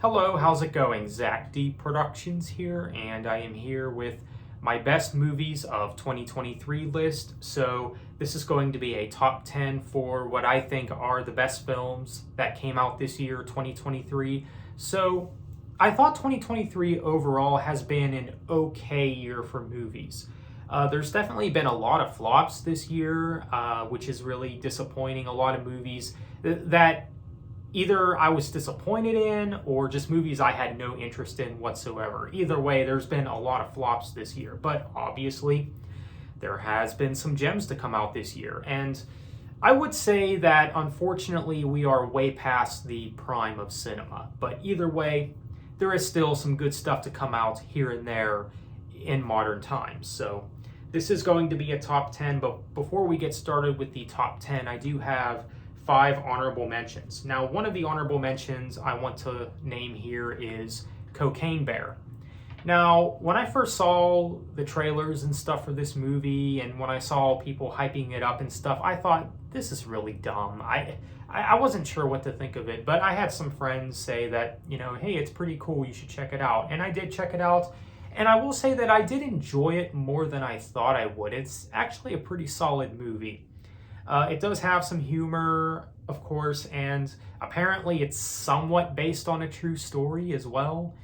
Hello, how's it going? Zach D Productions here, and I am here with my best movies of 2023 list. So, this is going to be a top 10 for what I think are the best films that came out this year, 2023. So, I thought 2023 overall has been an okay year for movies. There's definitely been a lot of flops this year, which is really disappointing. A lot of movies that either I was disappointed in or just movies I had no interest in whatsoever. Either way, there's been a lot of flops this year, but obviously there has been some gems to come out this year. And I would say that unfortunately we are way past the prime of cinema. But either way, there is still some good stuff to come out here and there in modern times. So this is going to be a top 10, but before we get started with the top 10, I do have 5 honorable mentions. Now, one of the honorable mentions I want to name here is Cocaine Bear. Now, when I first saw the trailers and stuff for this movie, and when I saw people hyping it up and stuff, I thought, this is really dumb. I wasn't sure what to think of it, but I had some friends say that, hey, it's pretty cool, you should check it out. And I did check it out, and I will say that I did enjoy it more than I thought I would. It's actually a pretty solid movie. It does have some humor, of course, and apparently it's somewhat based on a true story as well.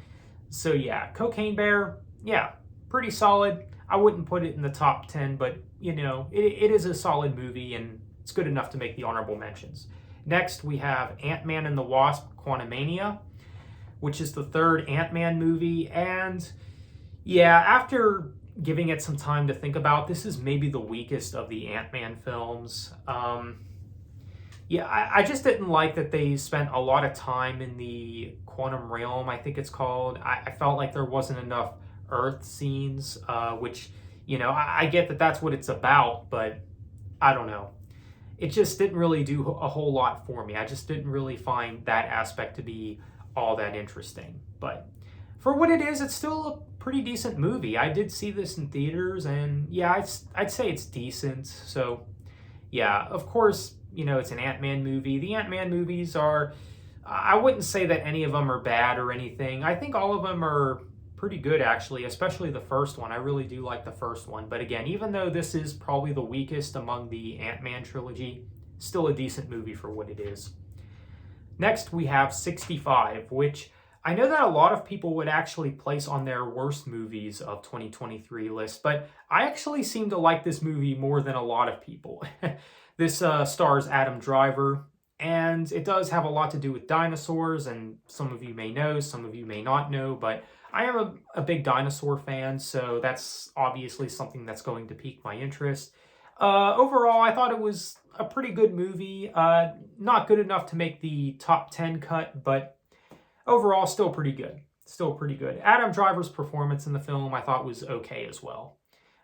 So yeah, Cocaine Bear, yeah, pretty solid. I wouldn't put it in the top 10, but it is a solid movie and it's good enough to make the honorable mentions. Next, we have Ant-Man and the Wasp: Quantumania, which is the third Ant-Man movie. And yeah, after giving it some time to think about, this is maybe the weakest of the Ant-Man films. I just didn't like that they spent a lot of time in the quantum realm, I think it's called. I felt like there wasn't enough Earth scenes, which, I get that that's what it's about, but I don't know. It just didn't really do a whole lot for me. I just didn't really find that aspect to be all that interesting. But for what it is, it's still a pretty decent movie. I did see this in theaters, and yeah, I'd say it's decent. So yeah, of course, it's an Ant-Man movie. The Ant-Man movies are, I wouldn't say that any of them are bad or anything. I think all of them are pretty good, actually, especially the first one. I really do like the first one. But again, even though this is probably the weakest among the Ant-Man trilogy, still a decent movie for what it is. Next, we have 65, which I know that a lot of people would actually place on their worst movies of 2023 list, but I actually seem to like this movie more than a lot of people. This stars Adam Driver, and it does have a lot to do with dinosaurs, and some of you may know, some of you may not know, but I am a big dinosaur fan, so that's obviously something that's going to pique my interest. Overall, I thought it was a pretty good movie. Not good enough to make the top 10 cut, but overall, still pretty good. Still pretty good. Adam Driver's performance in the film I thought was okay as well.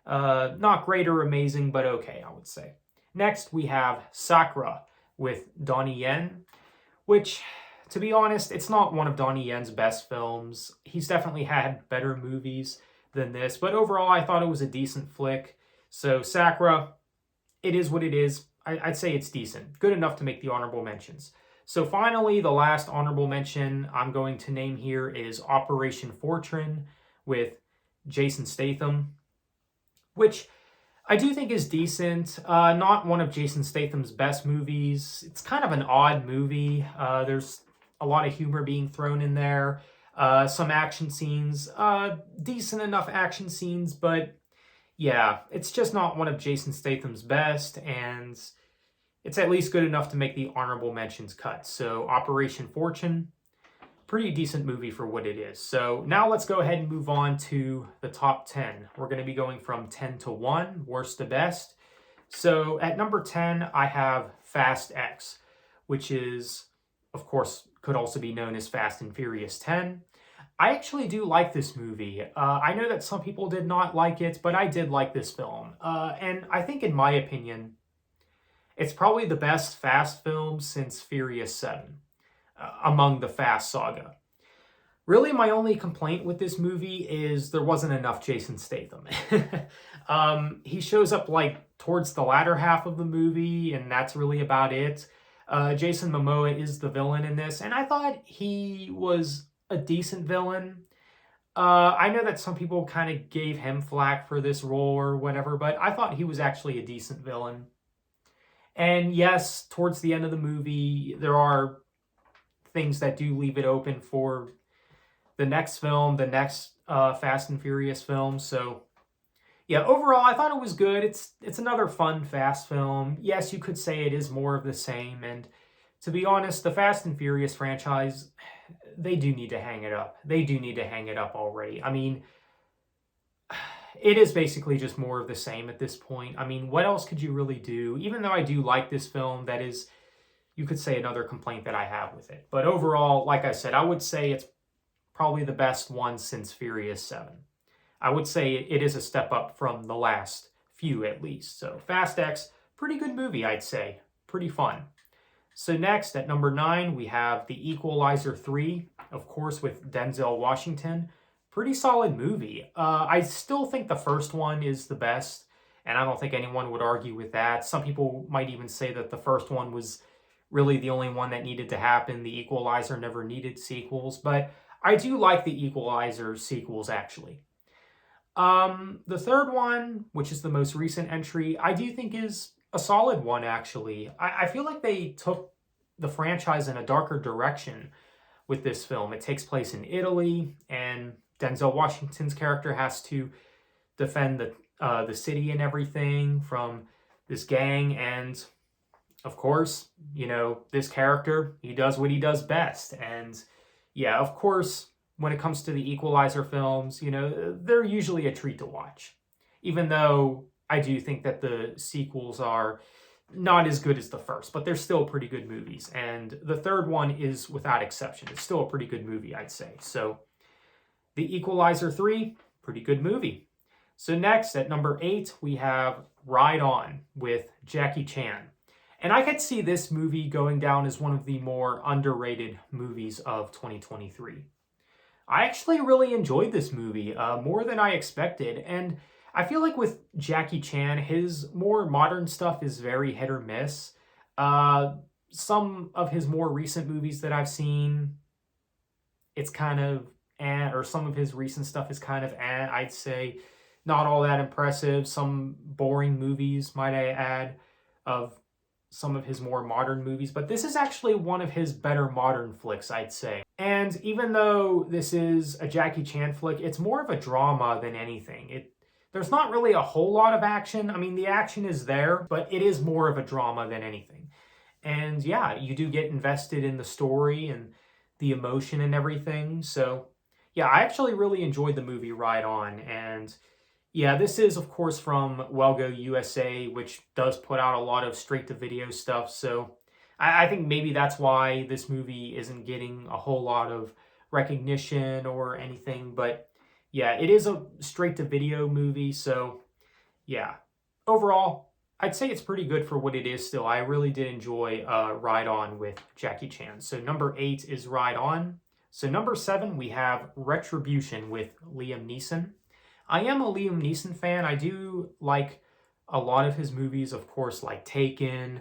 Not great or amazing, but okay, I would say. Next, we have Sakra with Donnie Yen, which, to be honest, it's not one of Donnie Yen's best films. He's definitely had better movies than this, but overall, I thought it was a decent flick. So, Sakra, it is what it is. I'd say it's decent. Good enough to make the honorable mentions. So finally, the last honorable mention I'm going to name here is Operation Fortune with Jason Statham, which I do think is decent. Not one of Jason Statham's best movies. It's kind of an odd movie. There's a lot of humor being thrown in there. Some action scenes, decent enough action scenes, but yeah, it's just not one of Jason Statham's best, and it's at least good enough to make the honorable mentions cut. So Operation Fortune, pretty decent movie for what it is. So now let's go ahead and move on to the top 10. We're going to be going from 10 to 1, worst to best. So at number 10, I have Fast X, which is, of course, could also be known as Fast and Furious 10. I actually do like this movie. I know that some people did not like it, but I did like this film. And I think, in my opinion, it's probably the best Fast film since Furious 7, among the Fast saga. Really, my only complaint with this movie is there wasn't enough Jason Statham. He shows up towards the latter half of the movie, and that's really about it. Jason Momoa is the villain in this, and I thought he was a decent villain. I know that some people kind of gave him flack for this role or whatever, but I thought he was actually a decent villain. And yes, towards the end of the movie, there are things that do leave it open for the next film, the next Fast and Furious film. So yeah, overall, I thought it was good. It's another fun Fast film. Yes, you could say it is more of the same. And to be honest, the Fast and Furious franchise, they do need to hang it up. They do need to hang it up already. I mean, it is basically just more of the same at this point. I mean, what else could you really do? Even though I do like this film, that is, you could say, another complaint that I have with it. But overall, like I said, I would say it's probably the best one since Furious 7. I would say it is a step up from the last few at least. So Fast X, pretty good movie, I'd say. Pretty fun. So next, at number 9, we have The Equalizer 3, of course, with Denzel Washington. Pretty solid movie. I still think the first one is the best, and I don't think anyone would argue with that. Some people might even say that the first one was really the only one that needed to happen. The Equalizer never needed sequels, but I do like the Equalizer sequels, actually. The third one, which is the most recent entry, I do think is a solid one, actually. I feel like they took the franchise in a darker direction with this film. It takes place in Italy, and Denzel Washington's character has to defend the city and everything from this gang. And of course, you know, this character, he does what he does best. And yeah, of course, when it comes to the Equalizer films, you know, they're usually a treat to watch. Even though I do think that the sequels are not as good as the first, but they're still pretty good movies. And the third one is, without exception, it's still a pretty good movie, I'd say. So The Equalizer 3, pretty good movie. So next, at number 8, we have Ride On with Jackie Chan. And I could see this movie going down as one of the more underrated movies of 2023. I actually really enjoyed this movie, more than I expected, and I feel like with Jackie Chan, his more modern stuff is very hit or miss. Some of his more recent movies that I've seen, it's kind of or some of his recent stuff is kind of I'd say. Not all that impressive. Some boring movies, might I add, of some of his more modern movies. But this is actually one of his better modern flicks, I'd say. And even though this is a Jackie Chan flick, it's more of a drama than anything. There's not really a whole lot of action. I mean, the action is there, but it is more of a drama than anything. And yeah, you do get invested in the story and the emotion and everything. So yeah, I actually really enjoyed the movie Ride On. And yeah, this is, of course, from Welgo USA, which does put out a lot of straight-to-video stuff. So I think maybe that's why this movie isn't getting a whole lot of recognition or anything. But yeah, it is a straight-to-video movie. So yeah, overall, I'd say it's pretty good for what it is still. I really did enjoy Ride On with Jackie Chan. So number 8 is Ride On. So number 7, we have Retribution with Liam Neeson. I am a Liam Neeson fan. I do like a lot of his movies, of course, like Taken,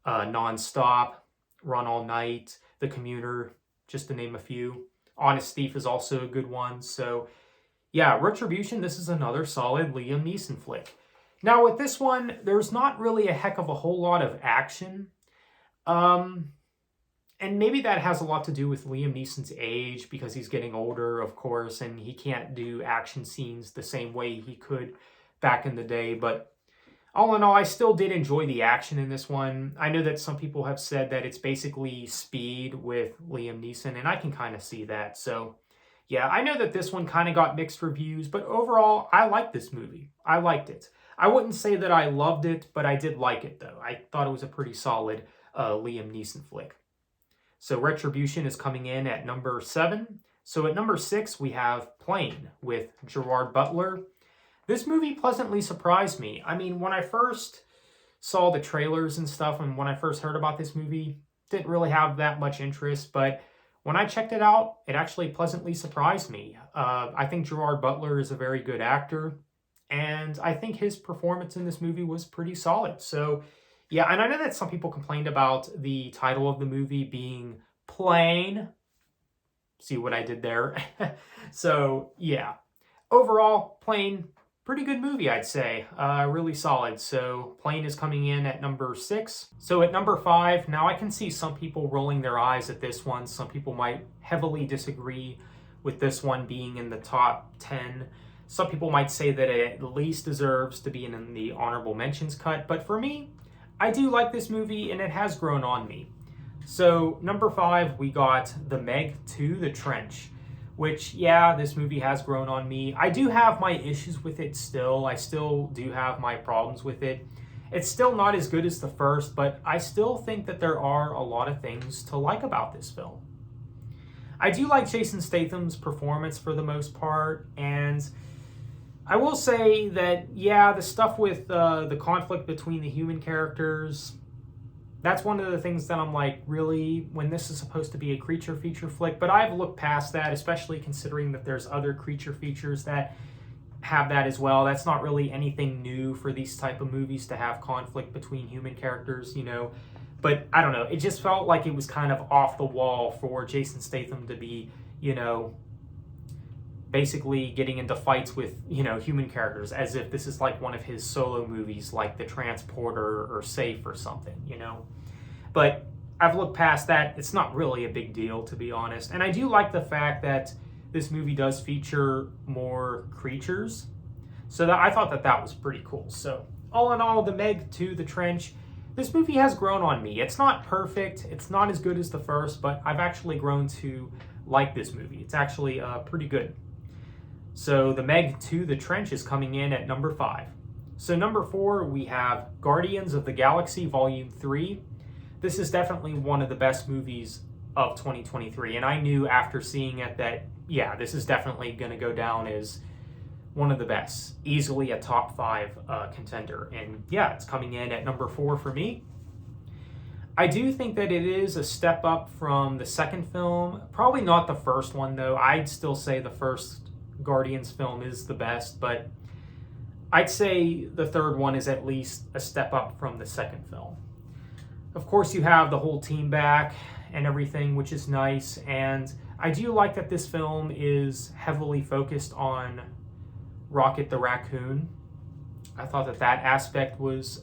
Nonstop, Run All Night, The Commuter, just to name a few. Honest Thief is also a good one. So yeah, Retribution, this is another solid Liam Neeson flick. Now with this one, there's not really a heck of a whole lot of action. And maybe that has a lot to do with Liam Neeson's age, because he's getting older, of course, and he can't do action scenes the same way he could back in the day. But all in all, I still did enjoy the action in this one. I know that some people have said that it's basically Speed with Liam Neeson, and I can kind of see that. So yeah, I know that this one kind of got mixed reviews, but overall, I liked this movie. I liked it. I wouldn't say that I loved it, but I did like it, though. I thought it was a pretty solid Liam Neeson flick. So Retribution is coming in at number 7. So at number 6, we have Plane with Gerard Butler. This movie pleasantly surprised me. I mean, when I first saw the trailers and stuff, and when I first heard about this movie, didn't really have that much interest, but when I checked it out, it actually pleasantly surprised me. I think Gerard Butler is a very good actor, and I think his performance in this movie was pretty solid. So yeah, and I know that some people complained about the title of the movie being Plane. See what I did there? So, yeah. Overall, Plane, pretty good movie, I'd say. Really solid. So, Plane is coming in at number 6. So, at number 5, now I can see some people rolling their eyes at this one. Some people might heavily disagree with this one being in the top 10. Some people might say that it at least deserves to be in the honorable mentions cut. But for me, I do like this movie, and it has grown on me. So, number 5, we got The Meg 2, The Trench, which, yeah, this movie has grown on me. I do have my issues with it still. I still do have my problems with it. It's still not as good as the first, but I still think that there are a lot of things to like about this film. I do like Jason Statham's performance for the most part, and I will say that, yeah, the stuff with the conflict between the human characters, that's one of the things that I'm like, really, when this is supposed to be a creature feature flick, but I've looked past that, especially considering that there's other creature features that have that as well. That's not really anything new for these type of movies to have conflict between human characters, you know. But I don't know, it just felt like it was kind of off the wall for Jason Statham to be, you know, basically getting into fights with, you know, human characters, as if this is like one of his solo movies like The Transporter or Safe or something, you know. But I've looked past that. It's not really a big deal, to be honest. And I do like the fact that this movie does feature more creatures. So that I thought that that was pretty cool. So all in all, The Meg 2, The Trench, this movie has grown on me. It's not perfect. It's not as good as the first, but I've actually grown to like this movie. It's actually pretty good. So The Meg 2, The Trench is coming in at number 5. So number 4, we have Guardians of the Galaxy Volume 3. This is definitely one of the best movies of 2023. And I knew after seeing it that, yeah, this is definitely going to go down as one of the best. Easily a top 5 contender. And yeah, it's coming in at number 4 for me. I do think that it is a step up from the second film. Probably not the first one, though. I'd still say the first Guardians film is the best, but I'd say the third one is at least a step up from the second film. Of course, you have the whole team back and everything, which is nice, and I do like that this film is heavily focused on Rocket the Raccoon. I thought that that aspect was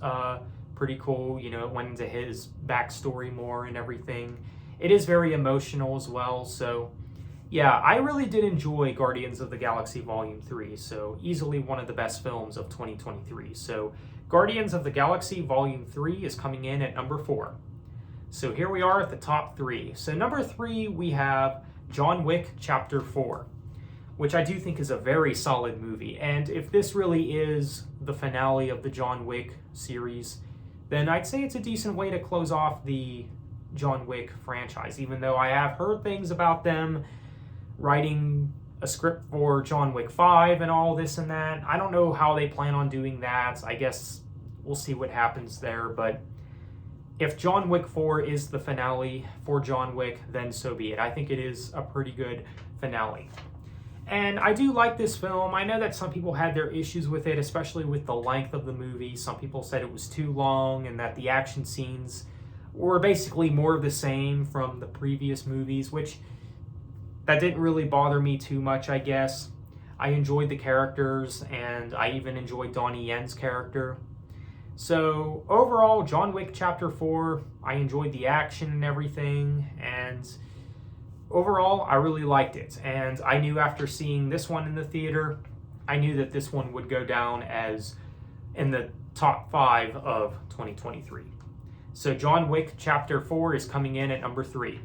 pretty cool. You know, it went into his backstory more and everything. It is very emotional as well, so yeah, I really did enjoy Guardians of the Galaxy Volume 3, so easily one of the best films of 2023. So Guardians of the Galaxy Volume 3 is coming in at number 4. So here we are at the top 3. So number 3, we have John Wick Chapter 4, which I do think is a very solid movie. And if this really is the finale of the John Wick series, then I'd say it's a decent way to close off the John Wick franchise, even though I have heard things about them writing a script for John Wick 5 and all this and that. I don't know how they plan on doing that. I guess we'll see what happens there. But if John Wick 4 is the finale for John Wick, then so be it. I think it is a pretty good finale. And I do like this film. I know that some people had their issues with it, especially with the length of the movie. Some people said it was too long and that the action scenes were basically more of the same from the previous movies, which that didn't really bother me too much, I guess. I enjoyed the characters, and I even enjoyed Donnie Yen's character. So overall, John Wick Chapter 4, I enjoyed the action and everything, and overall, I really liked it. And I knew after seeing this one in the theater, I knew that this one would go down as in the top 5 of 2023. So John Wick Chapter 4 is coming in at number 3.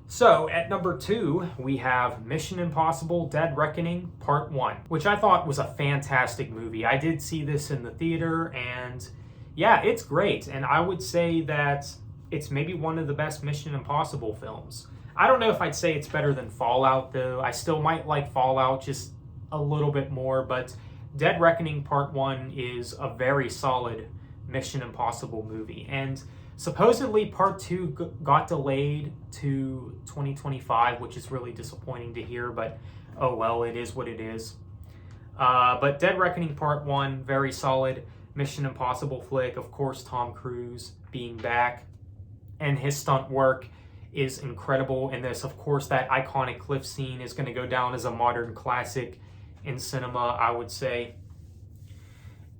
So, at number 2, we have Mission Impossible Dead Reckoning Part 1, which I thought was a fantastic movie. I did see this in the theater, and yeah, it's great. And I would say that it's maybe one of the best Mission Impossible films. I don't know if I'd say it's better than Fallout, though. I still might like Fallout just a little bit more, but Dead Reckoning Part 1 is a very solid Mission Impossible movie. And supposedly, Part 2 got delayed to 2025, which is really disappointing to hear, but oh well, it is what it is. But Dead Reckoning Part 1, very solid Mission Impossible flick. Of course, Tom Cruise being back and his stunt work is incredible in this. Of course, that iconic cliff scene is going to go down as a modern classic in cinema, I would say.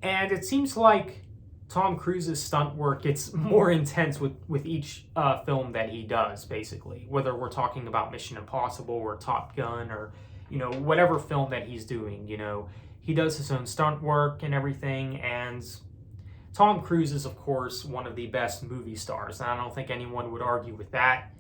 And it seems like Tom Cruise's stunt work gets more intense with each film that he does, basically. Whether we're talking about Mission Impossible or Top Gun or, whatever film that he's doing, he does his own stunt work and everything. And Tom Cruise is, of course, one of the best movie stars. And I don't think anyone would argue with that.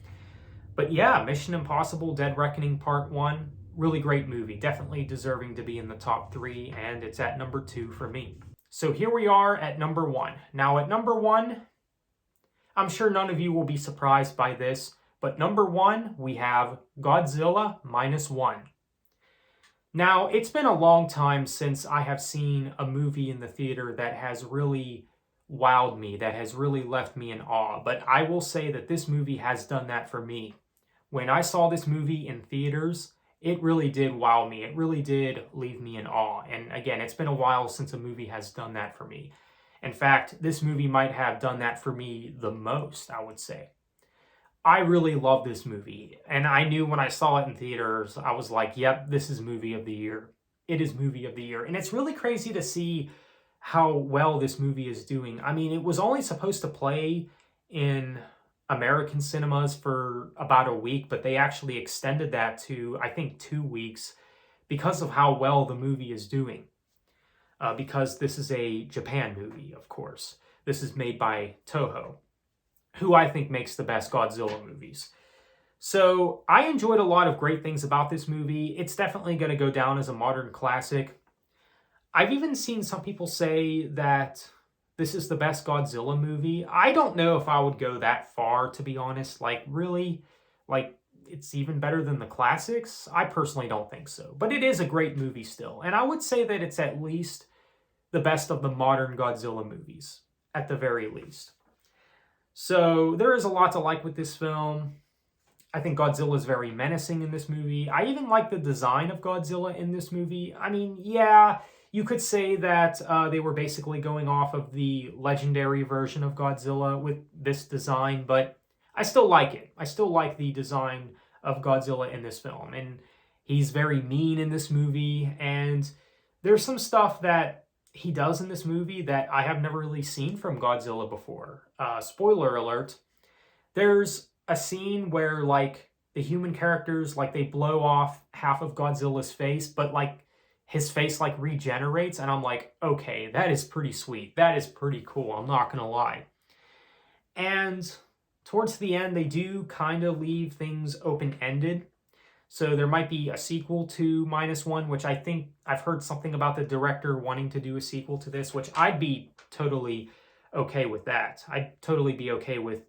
But yeah, Mission Impossible Dead Reckoning Part 1, really great movie. Definitely deserving to be in the top 3, and it's at number 2 for me. So here we are at number 1. Now at number 1, I'm sure none of you will be surprised by this, but number 1, we have Godzilla Minus One. Now, it's been a long time since I have seen a movie in the theater that has really wowed me, that has really left me in awe, but I will say that this movie has done that for me. When I saw this movie in theaters, it really did wow me. It really did leave me in awe. And again, it's been a while since a movie has done that for me. In fact, this movie might have done that for me the most, I would say. I really love this movie. And I knew when I saw it in theaters, I was like, yep, this is movie of the year. It is movie of the year. And it's really crazy to see how well this movie is doing. I mean, it was only supposed to play in American cinemas for about a week, but they actually extended that to, I think, 2 weeks because of how well the movie is doing. Because this is a Japan movie, of course. This is made by Toho, who I think makes the best Godzilla movies. So I enjoyed a lot of great things about this movie. It's definitely going to go down as a modern classic. I've even seen some people say that this is the best Godzilla movie. I don't know if I would go that far, to be honest. Really? It's even better than the classics? I personally don't think so. But it is a great movie still. And I would say that it's at least the best of the modern Godzilla movies, at the very least. So there is a lot to like with this film. I think Godzilla is very menacing in this movie. I even like the design of Godzilla in this movie. I mean, yeah, you could say that they were basically going off of the legendary version of Godzilla with this design, but I still like it. I still like the design of Godzilla in this film. And he's very mean in this movie, and there's some stuff that he does in this movie that I have never really seen from Godzilla before. Spoiler alert, there's a scene where, the human characters, they blow off half of Godzilla's face, but, his face, regenerates, and I'm like, okay, that is pretty sweet. That is pretty cool, I'm not gonna lie. And towards the end, they do kind of leave things open-ended. So there might be a sequel to Minus One, which I think I've heard something about the director wanting to do a sequel to this, which I'd be totally okay with that. I'd totally be okay with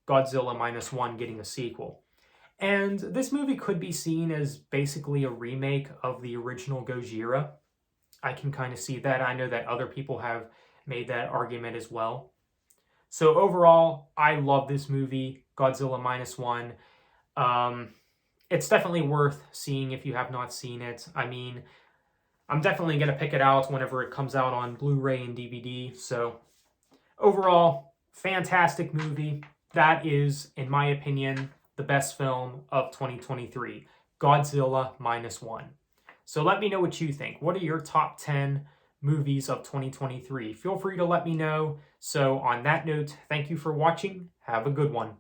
Godzilla Minus One getting a sequel. And this movie could be seen as basically a remake of the original Gojira. I can kind of see that. I know that other people have made that argument as well. So overall, I love this movie, Godzilla Minus One. It's definitely worth seeing if you have not seen it. I mean, I'm definitely going to pick it out whenever it comes out on Blu-ray and DVD. So overall, fantastic movie. That is, in my opinion, the best film of 2023, Godzilla Minus One. So let me know what you think. What are your top 10 movies of 2023? Feel free to let me know. So on that note, thank you for watching. Have a good one.